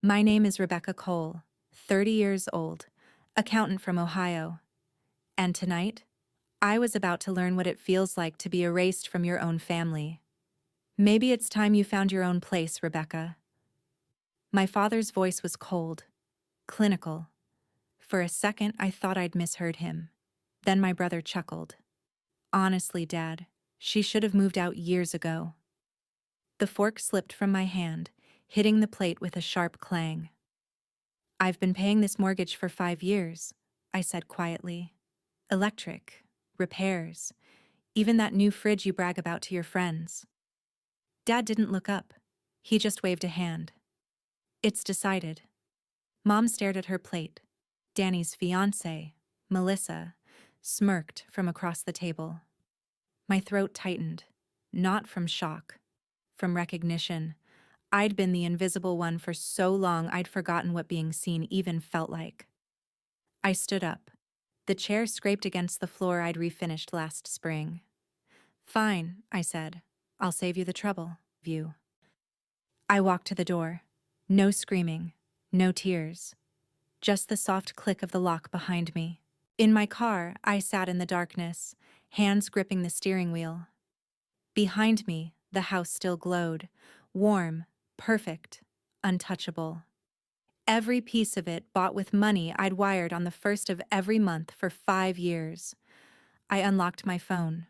My name is Rebecca Cole, 30 years old, accountant from Ohio. And tonight, I was about to learn what it feels like to be erased from your own family. Maybe it's time you found your own place, Rebecca. My father's voice was cold, clinical. For a second, I thought I'd misheard him. Then my brother chuckled. Honestly, Dad, she should have moved out years ago. The fork slipped from my hand, hitting the plate with a sharp clang. I've been paying this mortgage for 5 years, I said quietly. Electric, repairs, even that new fridge you brag about to your friends. Dad didn't look up. He just waved a hand. It's decided. Mom stared at her plate. Danny's fiancée, Melissa, smirked from across the table. My throat tightened, not from shock, from recognition. I'd been the invisible one for so long I'd forgotten what being seen even felt like. I stood up. The chair scraped against the floor I'd refinished last spring. Fine, I said. I'll save you the trouble. View. I walked to the door. No screaming, no tears. Just the soft click of the lock behind me. In my car, I sat in the darkness, hands gripping the steering wheel. Behind me, the house still glowed, warm, perfect, untouchable. Every piece of it bought with money I'd wired on the first of every month for 5 years. I unlocked my phone.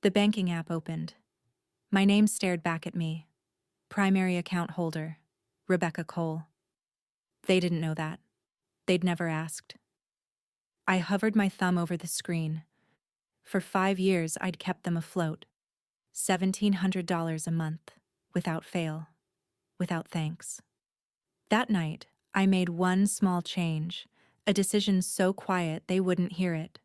The banking app opened. My name stared back at me. Primary account holder, Rebecca Cole. They didn't know that. They'd never asked. I hovered my thumb over the screen. For 5 years, I'd kept them afloat. $1,700 a month, without fail, without thanks. That night, I made one small change, a decision so quiet they wouldn't hear it.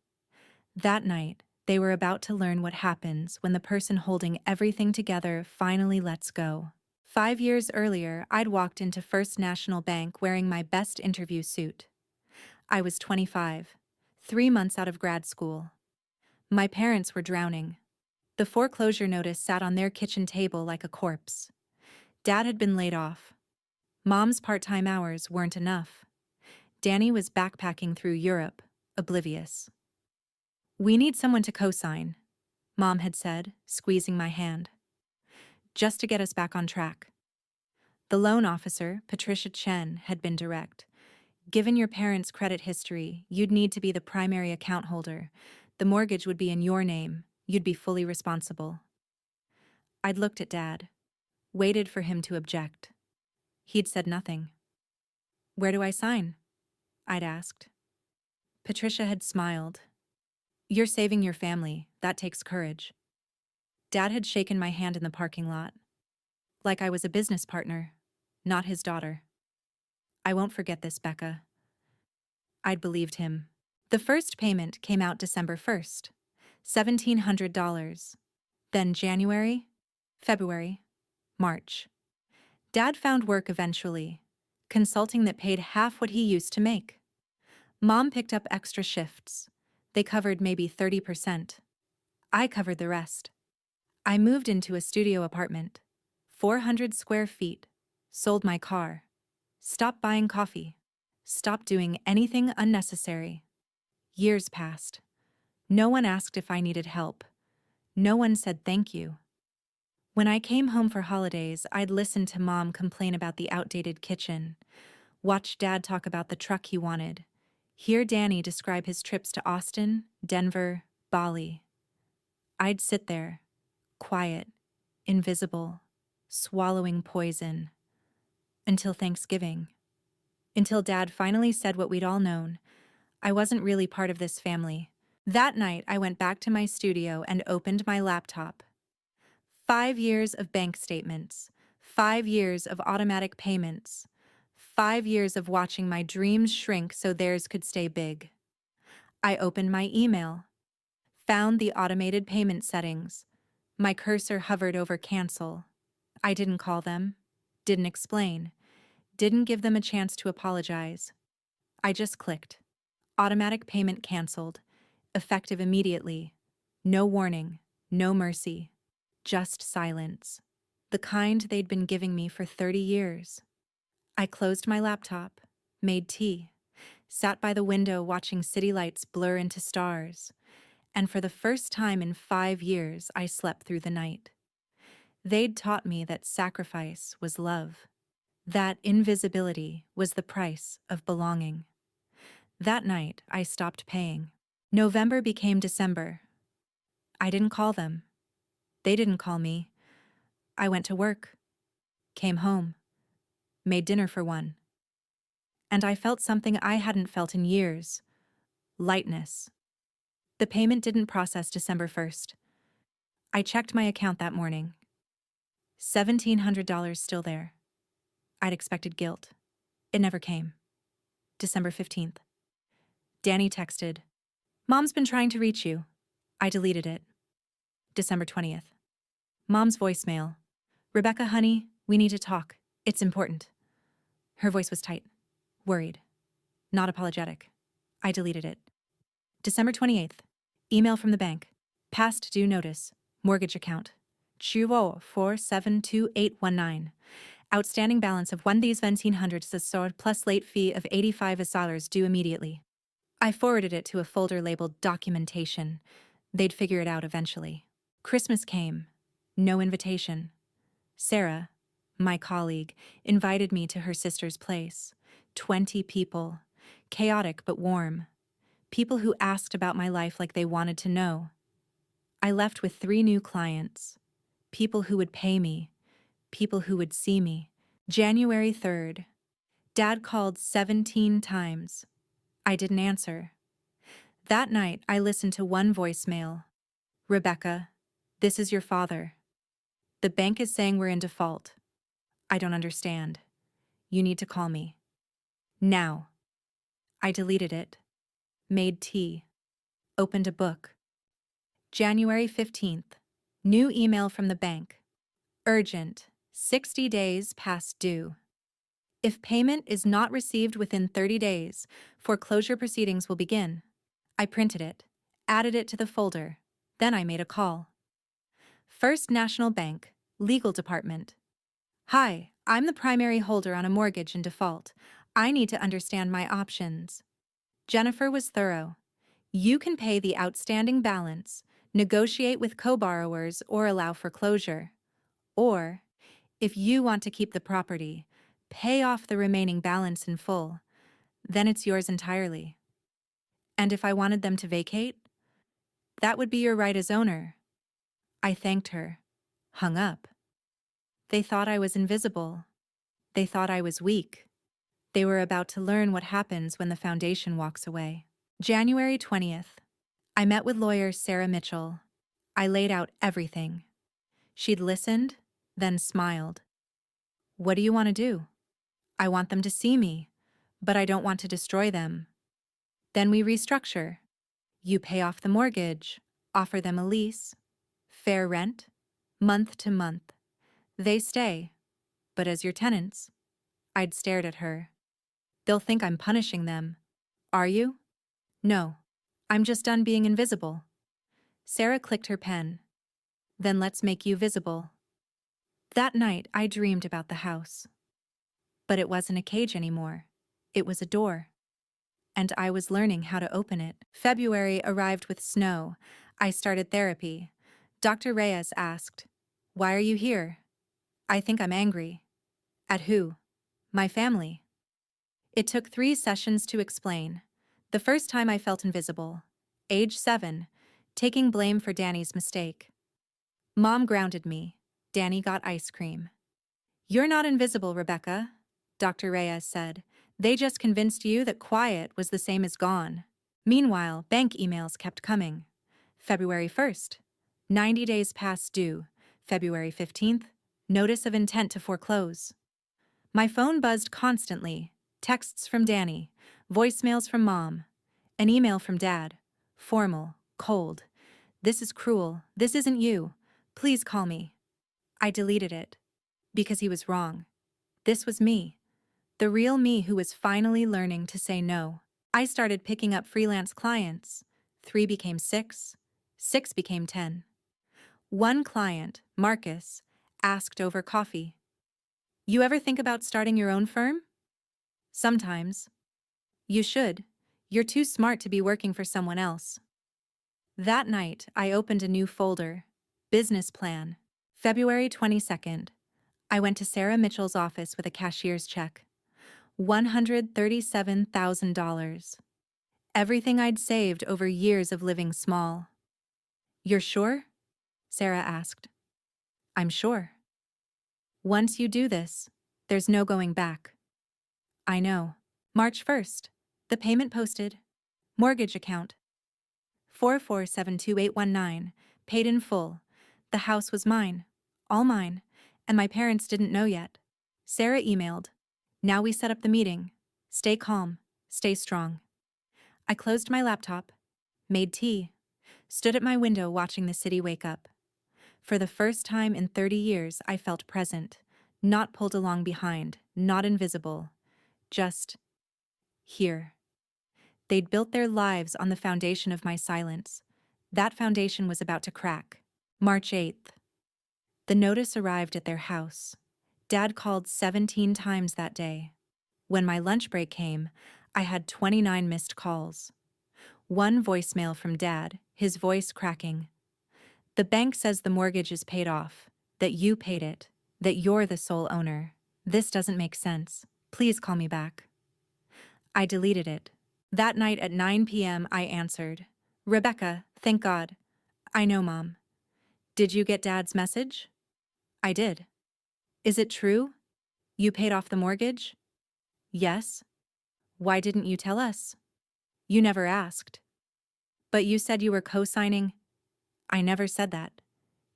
That night, they were about to learn what happens when the person holding everything together finally lets go. 5 years earlier, I'd walked into First National Bank wearing my best interview suit. I was 25, 3 months out of grad school. My parents were drowning. The foreclosure notice sat on their kitchen table like a corpse. Dad had been laid off. Mom's part-time hours weren't enough. Danny was backpacking through Europe, oblivious. We need someone to co-sign, Mom had said, squeezing my hand. Just to get us back on track. The loan officer, Patricia Chen, had been direct. Given your parents' credit history, you'd need to be the primary account holder. The mortgage would be in your name. You'd be fully responsible. I'd looked at Dad, waited for him to object. He'd said nothing. Where do I sign? I'd asked. Patricia had smiled. You're saving your family. That takes courage. Dad had shaken my hand in the parking lot. Like I was a business partner, not his daughter. I won't forget this, Becca. I'd believed him. The first payment came out December 1st, $1,700. Then January, February, March. Dad found work eventually, consulting that paid half what he used to make. Mom picked up extra shifts. They covered maybe 30%. I covered the rest. I moved into a studio apartment, 400 square feet, sold my car, stopped buying coffee, stopped doing anything unnecessary. Years passed. No one asked if I needed help. No one said thank you. When I came home for holidays, I'd listen to Mom complain about the outdated kitchen, watch Dad talk about the truck he wanted, hear Danny describe his trips to Austin, Denver, Bali. I'd sit there, quiet, invisible, swallowing poison, until Thanksgiving. Until Dad finally said what we'd all known. I wasn't really part of this family. That night, I went back to my studio and opened my laptop. 5 years of bank statements, 5 years of automatic payments, 5 years of watching my dreams shrink so theirs could stay big. I opened my email, found the automated payment settings. My cursor hovered over cancel. I didn't call them, didn't explain, didn't give them a chance to apologize. I just clicked. Automatic payment canceled, effective immediately. No warning, no mercy. Just silence. The kind they'd been giving me for 30 years. I closed my laptop, made tea, sat by the window watching city lights blur into stars, and for the first time in 5 years, I slept through the night. They'd taught me that sacrifice was love, that invisibility was the price of belonging. That night, I stopped paying. November became December. I didn't call them. They didn't call me. I went to work, came home, made dinner for one. And I felt something I hadn't felt in years: lightness. The payment didn't process December 1st. I checked my account that morning. $1,700 still there. I'd expected guilt. It never came. December 15th. Danny texted, "Mom's been trying to reach you." I deleted it. December 20th. Mom's voicemail. "Rebecca, honey, we need to talk. It's important." Her voice was tight, worried, not apologetic. I deleted it. December 28th. Email from the bank. Past due notice. Mortgage account. Chuo 472819. Outstanding balance of $1,700 plus late fee of $85 due immediately. I forwarded it to a folder labeled documentation. They'd figure it out eventually. Christmas came. No invitation. Sarah, my colleague, invited me to her sister's place. 20 people. Chaotic but warm. People who asked about my life like they wanted to know. I left with 3 new clients. People who would pay me. People who would see me. January 3rd. Dad called 17 times. I didn't answer. That night, I listened to one voicemail. "Rebecca, this is your father. The bank is saying we're in default. I don't understand. You need to call me. Now." I deleted it. Made tea. Opened a book. January 15th. New email from the bank. Urgent. 60 days past due. If payment is not received within 30 days, foreclosure proceedings will begin. I printed it, added it to the folder. Then I made a call. First National Bank, Legal Department. "Hi, I'm the primary holder on a mortgage in default. I need to understand my options." Jennifer was thorough. "You can pay the outstanding balance, negotiate with co-borrowers, or allow foreclosure. Or, if you want to keep the property, pay off the remaining balance in full. Then it's yours entirely. And if I wanted them to vacate, that would be your right as owner." I thanked her. Hung up. They thought I was invisible. They thought I was weak. They were about to learn what happens when the foundation walks away. January 20th. I met with lawyer Sarah Mitchell. I laid out everything. She'd listened, then smiled. "What do you want to do?" "I want them to see me, but I don't want to destroy them." "Then we restructure. You pay off the mortgage, offer them a lease, fair rent, month to month. They stay, but as your tenants." I'd stared at her. "They'll think I'm punishing them." "Are you?" "No. I'm just done being invisible." Sarah clicked her pen. "Then let's make you visible." That night, I dreamed about the house. But it wasn't a cage anymore. It was a door. And I was learning how to open it. February arrived with snow. I started therapy. Dr. Reyes asked, "Why are you here?" "I think I'm angry." "At who?" "My family." It took 3 sessions to explain. The first time I felt invisible. Age 7, taking blame for Danny's mistake. Mom grounded me. Danny got ice cream. "You're not invisible, Rebecca," Dr. Reyes said. "They just convinced you that quiet was the same as gone." Meanwhile, bank emails kept coming. February 1st, 90 days past due. February 15th, notice of intent to foreclose. My phone buzzed constantly. Texts from Danny, voicemails from Mom, an email from Dad. Formal, cold. "This is cruel. This isn't you. Please call me." I deleted it. Because he was wrong. This was me. The real me who was finally learning to say no. I started picking up freelance clients. 3 became 6. 6 became 10. One client, Marcus, asked over coffee, "You ever think about starting your own firm?" Sometimes. You should. You're too smart to be working for someone else. That night, I opened a new folder. Business plan. February 22nd. I went to Sarah Mitchell's office with a cashier's check. $137,000. Everything I'd saved over years of living small. You're sure? Sarah asked. I'm sure. Once you do this, there's no going back. I know. March 1st. The payment posted. Mortgage account. 4472819. Paid in full. The house was mine. All mine. And my parents didn't know yet. Sarah emailed. Now we set up the meeting. Stay calm. Stay strong. I closed my laptop. Made tea. Stood at my window watching the city wake up. For the first time in 30 years, I felt present. Not pulled along behind. Not invisible. Just here. They'd built their lives on the foundation of my silence. That foundation was about to crack. March 8th. The notice arrived at their house. Dad called 17 times that day. When my lunch break came, I had 29 missed calls. One voicemail from Dad, his voice cracking. The bank says the mortgage is paid off, that you paid it, that you're the sole owner. This doesn't make sense. Please call me back. I deleted it. That night at 9 p.m. I answered. Rebecca, thank God. I know, Mom. Did you get Dad's message? I did. Is it true? You paid off the mortgage? Yes. Why didn't you tell us? You never asked. But you said you were co-signing. I never said that.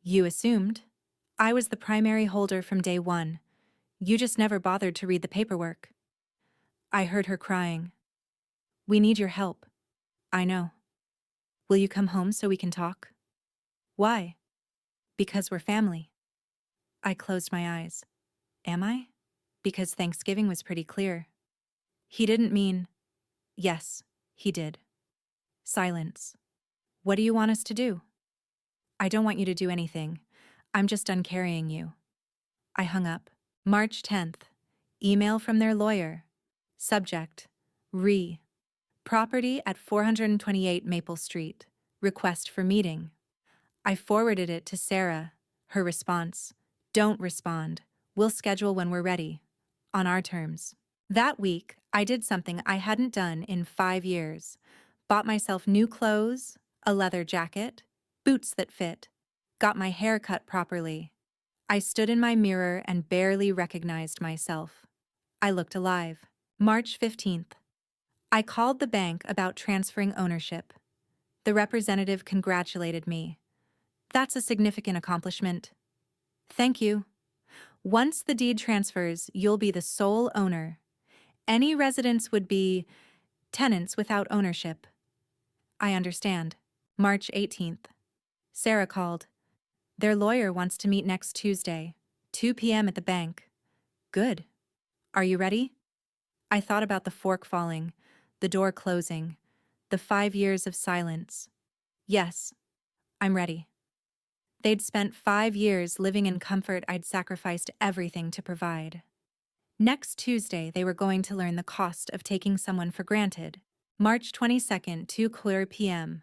You assumed. I was the primary holder from day one. You just never bothered to read the paperwork. I heard her crying. We need your help. I know. Will you come home so we can talk? Why? Because we're family. I closed my eyes. Am I? Because Thanksgiving was pretty clear. He didn't mean... Yes, he did. Silence. What do you want us to do? I don't want you to do anything. I'm just done carrying you. I hung up. March 10th. Email from their lawyer. Subject. Property at 428 Maple Street. Request for meeting. I forwarded it to Sarah. Her response. Don't respond. We'll schedule when we're ready. On our terms. That week, I did something I hadn't done in 5 years. Bought myself new clothes, a leather jacket, boots that fit. Got my hair cut properly. I stood in my mirror and barely recognized myself. I looked alive. March 15th. I called the bank about transferring ownership. The representative congratulated me. That's a significant accomplishment. Thank you. Once the deed transfers, you'll be the sole owner. Any residents would be tenants without ownership. I understand. March 18th. Sarah called. Their lawyer wants to meet next Tuesday, 2 p.m. at the bank. Good. Are you ready? I thought about the fork falling, the door closing, the 5 years of silence. Yes, I'm ready. They'd spent 5 years living in comfort I'd sacrificed everything to provide. Next Tuesday, they were going to learn the cost of taking someone for granted. March 22nd, 2 p.m.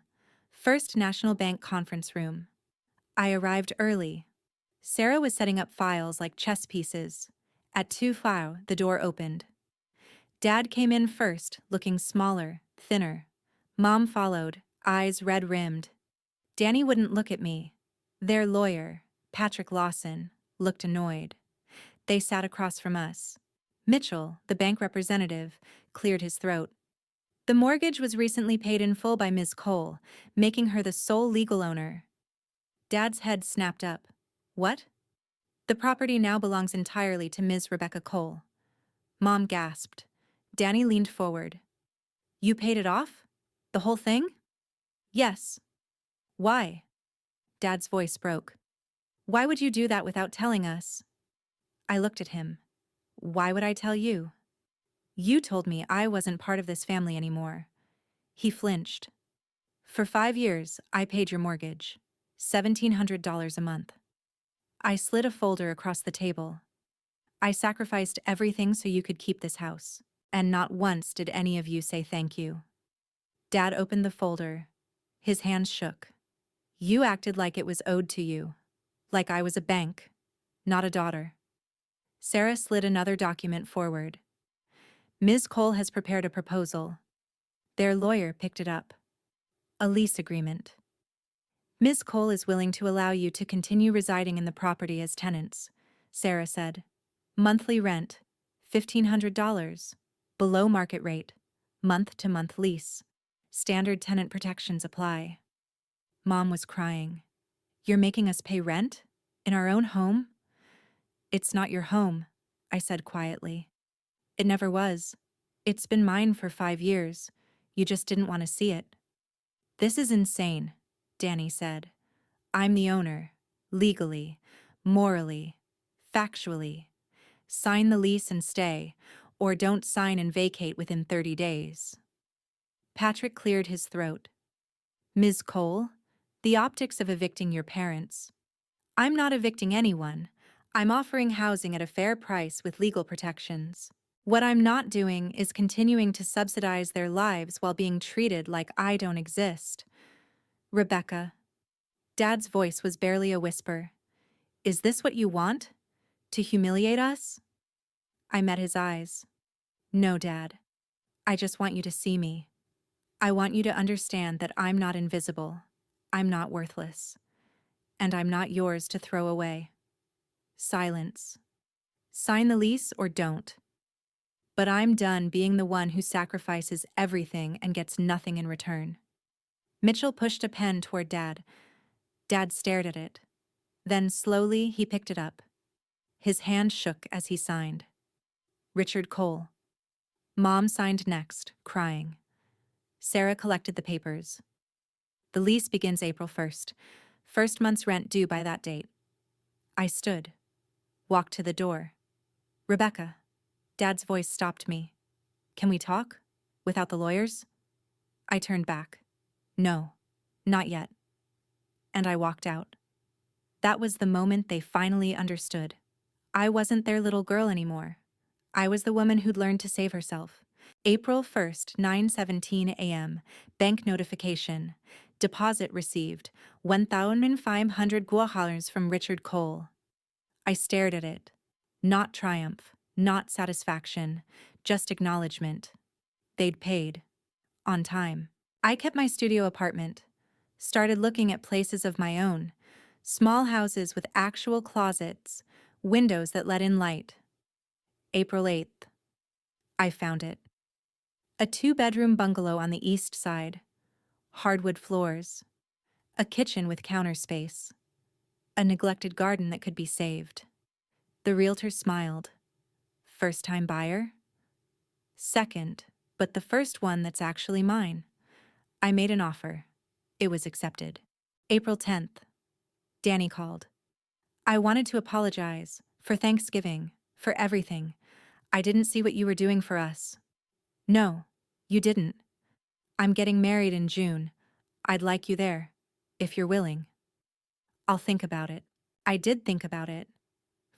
First National Bank conference room. I arrived early. Sarah was setting up files like chess pieces. At 2:05, the door opened. Dad came in first, looking smaller, thinner. Mom followed, eyes red-rimmed. Danny wouldn't look at me. Their lawyer, Patrick Lawson, looked annoyed. They sat across from us. Mitchell, the bank representative, cleared his throat. The mortgage was recently paid in full by Ms. Cole, making her the sole legal owner. Dad's head snapped up. What? The property now belongs entirely to Ms. Rebecca Cole. Mom gasped. Danny leaned forward. You paid it off? The whole thing? Yes. Why? Dad's voice broke. Why would you do that without telling us? I looked at him. Why would I tell you? You told me I wasn't part of this family anymore. He flinched. For 5 years, I paid your mortgage. $1,700 a month. I slid a folder across the table. I sacrificed everything so you could keep this house. And not once did any of you say thank you. Dad opened the folder. His hands shook. You acted like it was owed to you. Like I was a bank, not a daughter. Sarah slid another document forward. Ms. Cole has prepared a proposal. Their lawyer picked it up. A lease agreement. Ms. Cole is willing to allow you to continue residing in the property as tenants, Sarah said. Monthly rent, $1,500. Below market rate. Month-to-month lease. Standard tenant protections apply. Mom was crying. You're making us pay rent? In our own home? It's not your home, I said quietly. It never was. It's been mine for 5 years. You just didn't want to see it. This is insane, Danny said. I'm the owner. Legally. Morally. Factually. Sign the lease and stay, or don't sign and vacate within 30 days. Patrick cleared his throat. Ms. Cole, the optics of evicting your parents. I'm not evicting anyone. I'm offering housing at a fair price with legal protections. What I'm not doing is continuing to subsidize their lives while being treated like I don't exist. Rebecca. Dad's voice was barely a whisper. Is this what you want? To humiliate us? I met his eyes. No, Dad. I just want you to see me. I want you to understand that I'm not invisible. I'm not worthless. And I'm not yours to throw away. Silence. Sign the lease or don't. But I'm done being the one who sacrifices everything and gets nothing in return. Mitchell pushed a pen toward Dad. Dad stared at it. Then slowly he picked it up. His hand shook as he signed. Richard Cole. Mom signed next, crying. Sarah collected the papers. The lease begins April 1st. First month's rent due by that date. I stood. Walked to the door. Rebecca. Dad's voice stopped me. Can we talk? Without the lawyers? I turned back. No, not yet. And I walked out. That was the moment they finally understood. I wasn't their little girl anymore. I was the woman who'd learned to save herself. April 1st, 9:17 a.m. Bank notification. Deposit received. 1,500 guajolers from Richard Cole. I stared at it. Not triumph, not satisfaction, just acknowledgement. They'd paid. On time. I kept my studio apartment. Started looking at places of my own. Small houses with actual closets, windows that let in light. April 8th. I found it. A 2-bedroom bungalow on the east side. Hardwood floors. A kitchen with counter space. A neglected garden that could be saved. The realtor smiled. First-time buyer? Second, but the first one that's actually mine. I made an offer. It was accepted. April 10th. Danny called. I wanted to apologize. For Thanksgiving. For everything. I didn't see what you were doing for us. No, you didn't. I'm getting married in June. I'd like you there. If you're willing. I'll think about it. I did think about it.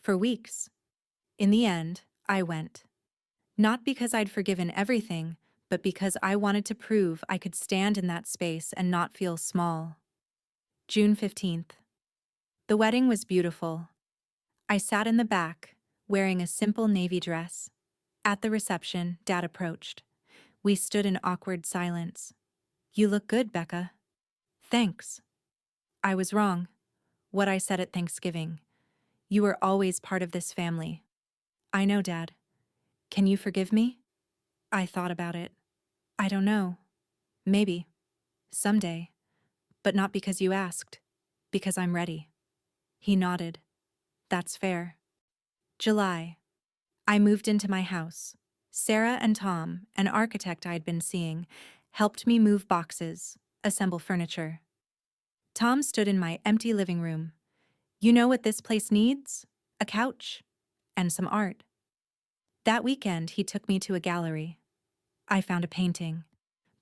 For weeks. In the end, I went. Not because I'd forgiven everything, but because I wanted to prove I could stand in that space and not feel small. June 15th. The wedding was beautiful. I sat in the back, wearing a simple navy dress. At the reception, Dad approached. We stood in awkward silence. You look good, Becca. Thanks. I was wrong. What I said at Thanksgiving. You were always part of this family. I know, Dad. Can you forgive me? I thought about it. I don't know. Maybe. Someday. But not because you asked. Because I'm ready. He nodded. That's fair. July. I moved into my house. Sarah and Tom, an architect I'd been seeing, helped me move boxes, assemble furniture. Tom stood in my empty living room. You know what this place needs? A couch. And some art. That weekend, he took me to a gallery. I found a painting.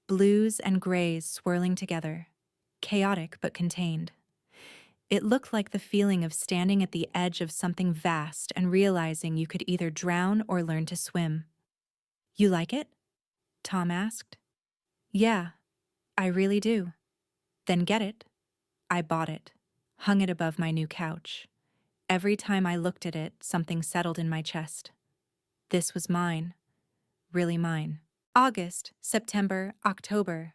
Blues and grays swirling together. Chaotic but contained. It looked like the feeling of standing at the edge of something vast and realizing you could either drown or learn to swim. You like it? Tom asked. Yeah, I really do. Then get it. I bought it, hung it above my new couch. Every time I looked at it, something settled in my chest. This was mine, really mine. August, September, October.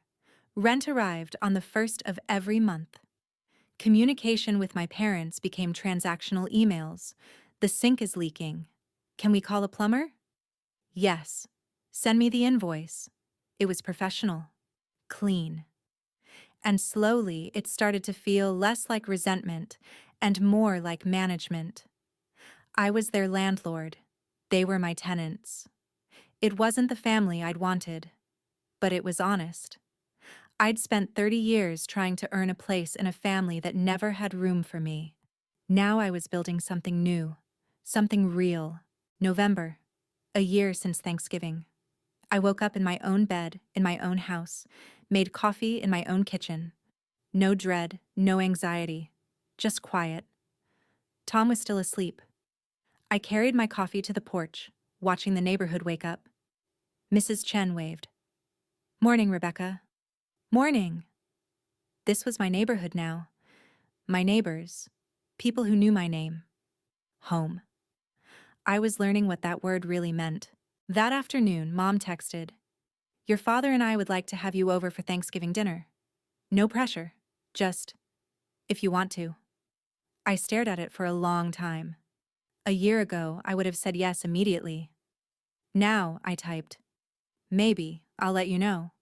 Rent arrived on the first of every month. Communication with my parents became transactional emails. The sink is leaking. Can we call a plumber? Yes. Send me the invoice. It was professional. Clean. And slowly it started to feel less like resentment and more like management. I was their landlord. They were my tenants. It wasn't the family I'd wanted, but it was honest. I'd spent 30 years trying to earn a place in a family that never had room for me. Now I was building something new, something real. November, a year since Thanksgiving. I woke up in my own bed, in my own house, made coffee in my own kitchen. No dread, no anxiety, just quiet. Tom was still asleep. I carried my coffee to the porch, watching the neighborhood wake up. Mrs. Chen waved. Morning, Rebecca. Morning. This was my neighborhood now. My neighbors. People who knew my name. Home. I was learning what that word really meant. That afternoon, Mom texted, Your father and I would like to have you over for Thanksgiving dinner. No pressure. Just, if you want to. I stared at it for a long time. A year ago, I would have said yes immediately. Now, I typed, maybe, I'll let you know.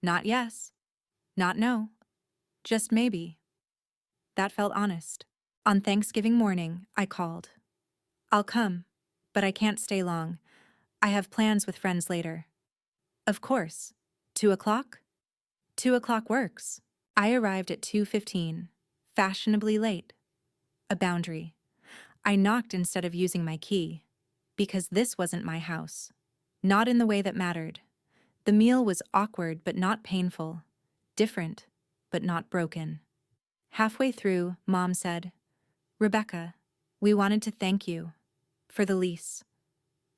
Not yes. Not no. Just maybe. That felt honest. On Thanksgiving morning, I called. I'll come, but I can't stay long. I have plans with friends later. Of course. 2 o'clock? 2 o'clock works. I arrived at 2:15, fashionably late. A boundary. I knocked instead of using my key, because this wasn't my house. Not in the way that mattered. The meal was awkward but not painful, different but not broken. Halfway through, Mom said, Rebecca, we wanted to thank you for the lease,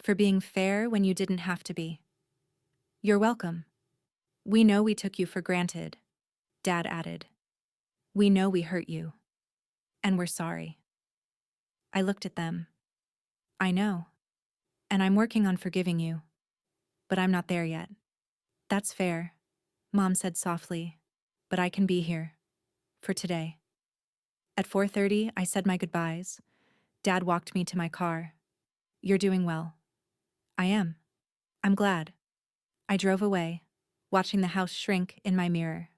for being fair when you didn't have to be. You're welcome. We know we took you for granted, Dad added. We know we hurt you, and we're sorry. I looked at them. I know, and I'm working on forgiving you, but I'm not there yet. That's fair, Mom said softly, but I can be here, for today. At 4:30, I said my goodbyes. Dad walked me to my car. You're doing well. I am. I'm glad. I drove away, watching the house shrink in my mirror.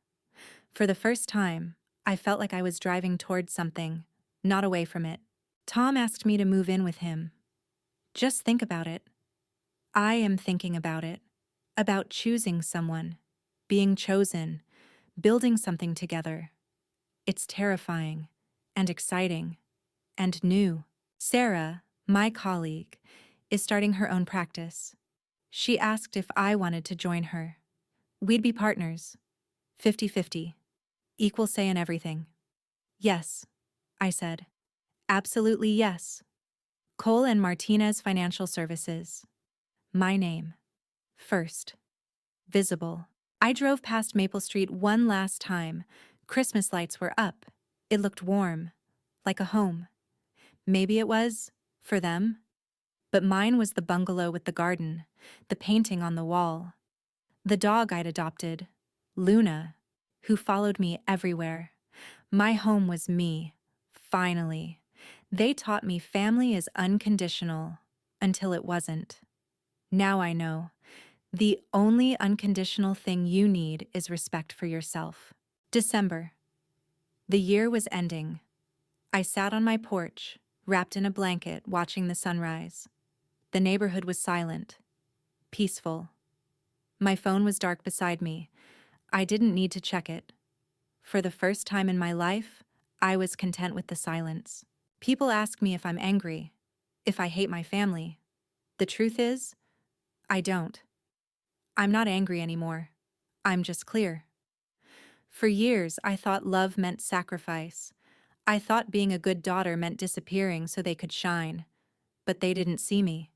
For the first time, I felt like I was driving towards something, not away from it. Tom asked me to move in with him. Just think about it. I am thinking about choosing someone, being chosen, building something together. It's terrifying, and exciting, and new. Sarah, my colleague, is starting her own practice. She asked if I wanted to join her. We'd be partners, 50-50, equal say in everything. Yes, I said. Absolutely yes. Cole and Martinez Financial Services. My name. First. Visible. I drove past Maple Street one last time. Christmas lights were up. It looked warm, like a home. Maybe it was, for them. But mine was the bungalow with the garden, the painting on the wall. The dog I'd adopted, Luna, who followed me everywhere. My home was me, finally. They taught me family is unconditional, until it wasn't. Now I know. The only unconditional thing you need is respect for yourself. December. The year was ending. I sat on my porch, wrapped in a blanket, watching the sunrise. The neighborhood was silent, peaceful. My phone was dark beside me. I didn't need to check it. For the first time in my life, I was content with the silence. People ask me if I'm angry, if I hate my family. The truth is, I don't. I'm not angry anymore. I'm just clear. For years, I thought love meant sacrifice. I thought being a good daughter meant disappearing so they could shine. But they didn't see me,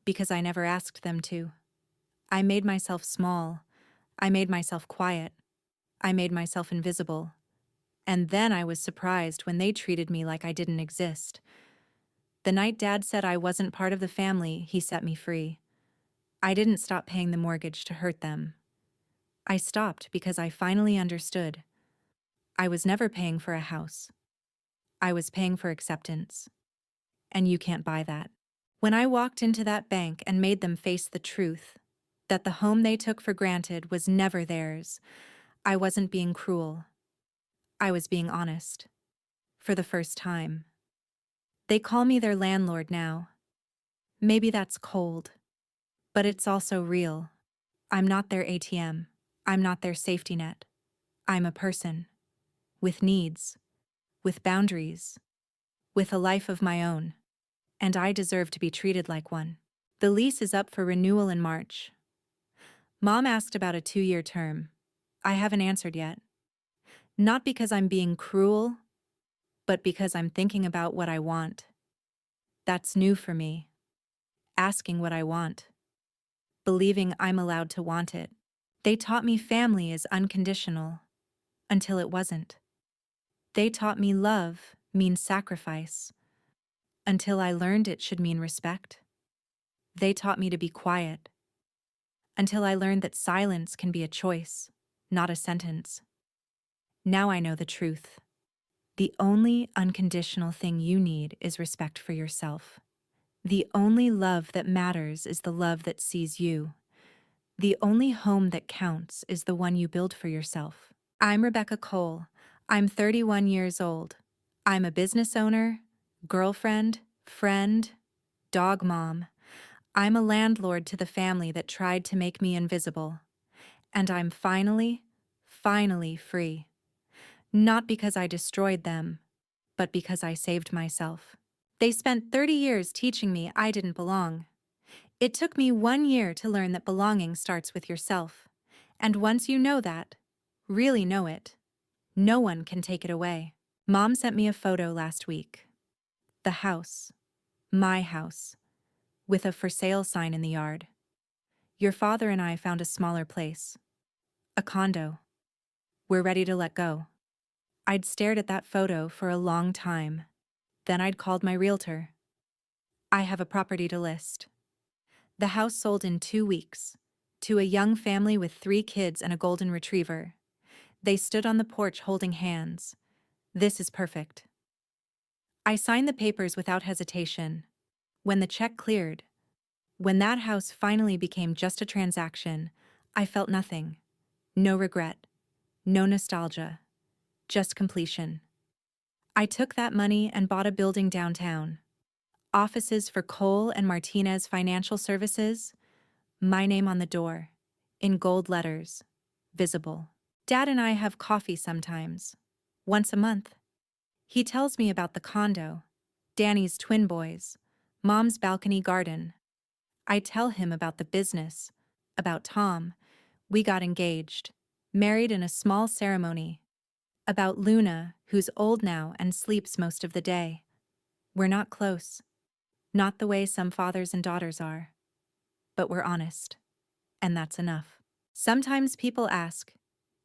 because I never asked them to. I made myself small. I made myself quiet. I made myself invisible. And then I was surprised when they treated me like I didn't exist. The night Dad said I wasn't part of the family, he set me free. I didn't stop paying the mortgage to hurt them. I stopped because I finally understood. I was never paying for a house. I was paying for acceptance. And you can't buy that. When I walked into that bank and made them face the truth, that the home they took for granted was never theirs, I wasn't being cruel. I was being honest. For the first time. They call me their landlord now. Maybe that's cold. But it's also real. I'm not their ATM. I'm not their safety net. I'm a person. With needs. With boundaries. With a life of my own. And I deserve to be treated like one. The lease is up for renewal in March. Mom asked about a 2-year term. I haven't answered yet. Not because I'm being cruel, but because I'm thinking about what I want. That's new for me. Asking what I want. Believing I'm allowed to want it. They taught me family is unconditional. Until it wasn't. They taught me love means sacrifice. Until I learned it should mean respect. They taught me to be quiet. Until I learned that silence can be a choice, not a sentence. Now I know the truth. The only unconditional thing you need is respect for yourself. The only love that matters is the love that sees you. The only home that counts is the one you build for yourself. I'm Rebecca Cole. I'm 31 years old. I'm a business owner, girlfriend, friend, dog mom. I'm a landlord to the family that tried to make me invisible. And I'm finally free. Not because I destroyed them, but because I saved myself. They spent 30 years teaching me I didn't belong. It took me 1 year to learn that belonging starts with yourself. And once you know that, really know it, no one can take it away. Mom sent me a photo last week. The house. My house. With a for sale sign in the yard. Your father and I found a smaller place. A condo. We're ready to let go. I'd stared at that photo for a long time. Then I'd called my realtor. I have a property to list. The house sold in 2 weeks. To a young family with 3 kids and a golden retriever. They stood on the porch holding hands. This is perfect. I signed the papers without hesitation. When the check cleared, when that house finally became just a transaction, I felt nothing. No regret. No nostalgia. Just completion. I took that money and bought a building downtown. Offices for Cole and Martinez Financial Services. My name on the door. In gold letters. Visible. Dad and I have coffee sometimes. Once a month. He tells me about the condo, Danny's twin boys, Mom's balcony garden. I tell him about the business, about Tom. We got engaged, married in a small ceremony. About Luna, who's old now and sleeps most of the day. We're not close. Not the way some fathers and daughters are. But we're honest. And that's enough. Sometimes people ask,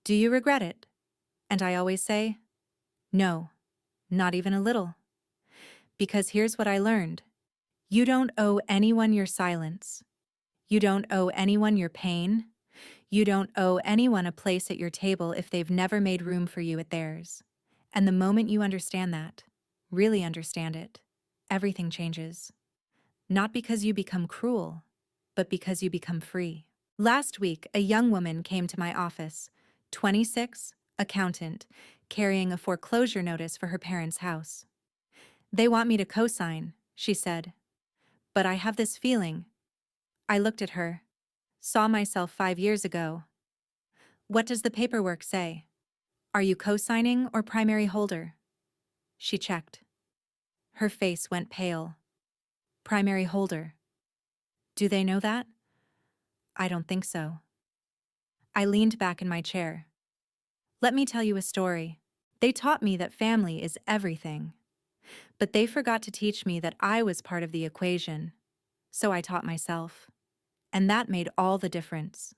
"Do you regret it?" And I always say, "No, not even a little." Because here's what I learned. You don't owe anyone your silence. You don't owe anyone your pain. You don't owe anyone a place at your table if they've never made room for you at theirs. And the moment you understand that, really understand it, everything changes. Not because you become cruel, but because you become free. Last week, a young woman came to my office, 26, accountant, carrying a foreclosure notice for her parents' house. They want me to co-sign, she said. But I have this feeling. I looked at her, saw myself 5 years ago. What does the paperwork say? Are you co-signing or primary holder? She checked. Her face went pale. Primary holder. Do they know that? I don't think so. I leaned back in my chair. Let me tell you a story. They taught me that family is everything. But they forgot to teach me that I was part of the equation. So I taught myself. And that made all the difference.